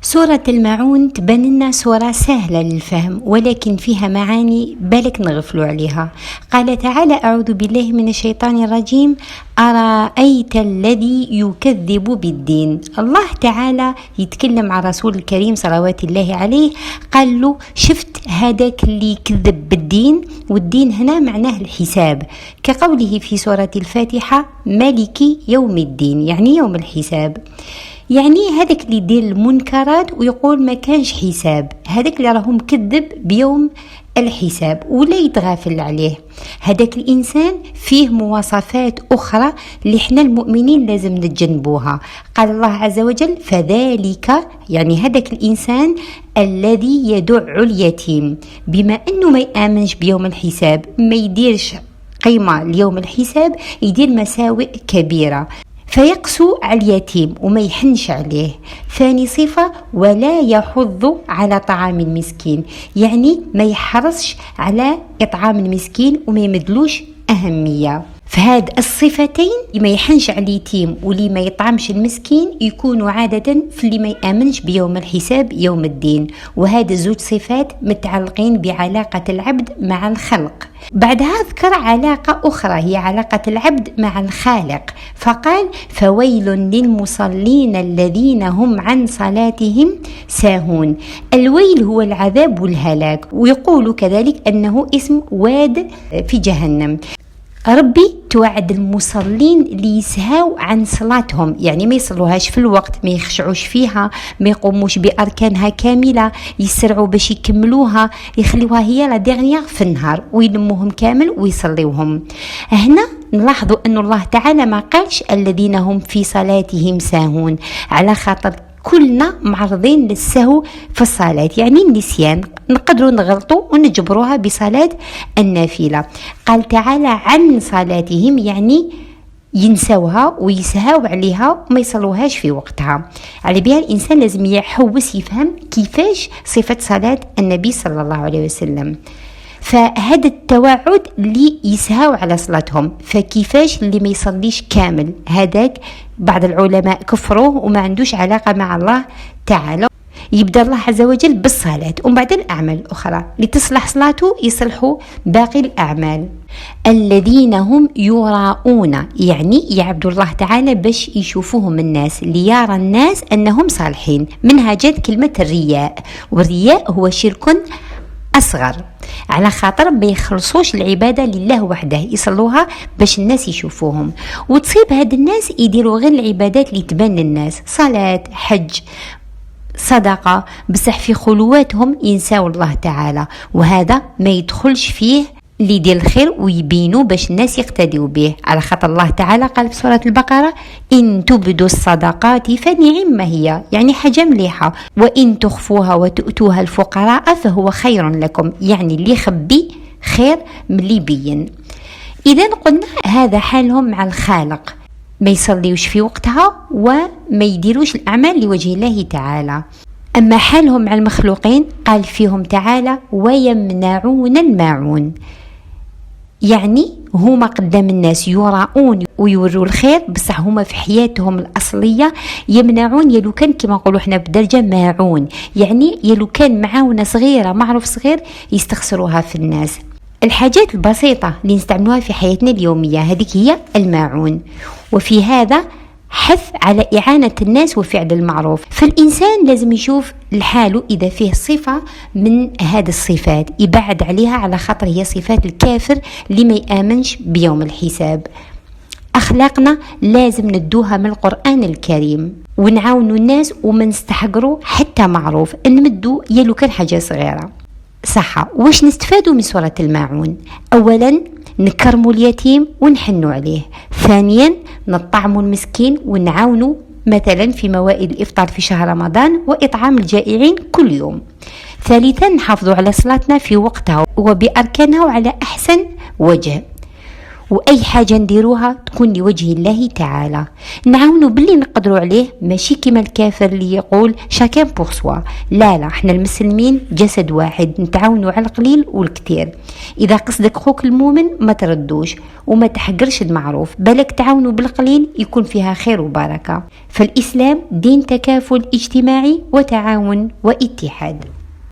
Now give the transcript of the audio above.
سورة الماعون تبان لنا سورة سهلة للفهم، ولكن فيها معاني بالك نغفلوا عليها. قال تعالى: أعوذ بالله من الشيطان الرجيم: أرأيت الذي يكذب بالدين. الله تعالى يتكلم عن رسول الكريم صلوات الله عليه، قال له: شفت هذاك اللي يكذب بالدين؟ والدين هنا معناه الحساب، كقوله في سورة الفاتحة: مالك يوم الدين، يعني يوم الحساب. يعني هذاك اللي يدير المنكرات ويقول ما كانش حساب، هذاك اللي راهم كذب بيوم الحساب ولا يتغافل عليه. هذاك الإنسان فيه مواصفات أخرى اللي احنا المؤمنين لازم نتجنبوها. قال الله عز وجل: فذلك، يعني هذاك الإنسان الذي يدع اليتيم، بما أنه ما يآمنش بيوم الحساب، ما يديرش قيمة ليوم الحساب، يدير مساوئ كبيرة، فيقسو على اليتيم وما يحنش عليه. ثاني صفة: ولا يحض على طعام المسكين، يعني ما يحرصش على إطعام المسكين وما يمدلوش أهمية. فهاد الصفتين، اللي ما يحنش على اليتيم واللي ما يطعمش المسكين، يكونوا عادة في اللي ما يآمنش بيوم الحساب يوم الدين. وهذا زوج صفات متعلقين بعلاقة العبد مع الخلق. بعدها ذكر علاقة أخرى، هي علاقة العبد مع الخالق، فقال: فويل للمصلين الذين هم عن صلاتهم ساهون. الويل هو العذاب والهلاك، ويقول كذلك أنه اسم واد في جهنم. ربي توعد المصلين اللي يسهاو عن صلاتهم، يعني ما يصلوهاش في الوقت، ما يخشعوش فيها، ما يقوموش بأركانها كاملة، يسرعوا باش يكملوها، يخلوها هي لا ديرنيير في النهار ويلموهم كامل ويصليوهم. هنا نلاحظوا أن الله تعالى ما قالش الذين هم في صلاتهم ساهون، على خاطر كلنا معرضين للسهو في الصلاة، يعني النسيان، نقدروا نغلطوا ونجبروها بصلاة النافلة. قال تعالى: عن صلاتهم، يعني ينسوها ويسهاو عليها وما يصلوهاش في وقتها. على بها الإنسان لازم يحوس يفهم كيفاش صفة صلاة النبي صلى الله عليه وسلم. فهذا التوعد اللي يسهاو على صلاتهم، فكيفاش اللي ما يصليش كامل؟ هذاك بعض العلماء كفروه وما عندوش علاقة مع الله تعالى. يبدأ الله عز وجل بالصلاة ومن بعد الأعمال الأخرى، لتصلح صلاته يصلحوا باقي الأعمال. الذين هم يراؤون، يعني يعبدوا الله تعالى باش يشوفوهم الناس، ليرى الناس أنهم صالحين. منها جاءت كلمة الرياء، والرياء هو شرك أصغر، على خاطر ما يخلصوش العبادة لله وحده، يصلوها باش الناس يشوفوهم. وتصيب هاد الناس يديروا غير العبادات اللي تبان للناس، صلاة، حج، صدقة، بصح في خلواتهم ينساو الله تعالى، وهذا ما يدخلش فيه اللي يدير الخير ويبينوا باش الناس يقتدوا به. على خاطر الله تعالى قال في سورة البقرة: إن تبدوا الصدقات فنعم هي، يعني حاجة مليحة، وإن تخفوها وتؤتوها الفقراء فهو خير لكم، يعني اللي يخبي خير من اللي يبين. إذا قلنا هذا حالهم مع الخالق، ما يصليوش في وقتها وما يديروش الأعمال لوجه الله تعالى. أما حالهم مع المخلوقين قال فيهم تعالى: ويمنعون الماعون، يعني هما قدام الناس يراؤون ويوروا الخير، بصح هما في حياتهم الأصلية يمنعون. يلو كان كما نقولوا احنا بدرجة ماعون، يعني يلو كان معاونة صغيرة، معروف صغير، يستخسروها في الناس. الحاجات البسيطة اللي نستعملوها في حياتنا اليومية هذيك هي الماعون. وفي هذا حث على إعانة الناس وفعل المعروف. فالإنسان لازم يشوف الحال إذا فيه صفة من هذه الصفات يبعد عليها، على خاطر هي صفات الكافر اللي ما يآمنش بيوم الحساب. أخلاقنا لازم ندوها من القرآن الكريم، ونعاونوا الناس وما نستحقروا حتى معروف، نمدوا يلو كان حاجة صغيرة. صح. واش نستفادوا من سورة الماعون؟ أولا نكرموا اليتيم ونحنوا عليه. ثانيا نطعموا المسكين ونعاونوا مثلا في موائد الإفطار في شهر رمضان وإطعام الجائعين كل يوم. ثالثا نحافظوا على صلاتنا في وقتها وبأركانها وعلى أحسن وجه. وأي حاجة نديروها تكون لوجه الله تعالى، نعاونوا باللي نقدروا عليه، ماشي كما الكافر اللي يقول شاكين بور سوا. لا، احنا المسلمين جسد واحد، نتعاونوا على القليل والكثير. إذا قصدك خوك المؤمن ما تردوش وما تحقرش المعروف، بالك تعاونوا بالقليل يكون فيها خير وبركة. فالإسلام دين تكافل اجتماعي وتعاون واتحاد.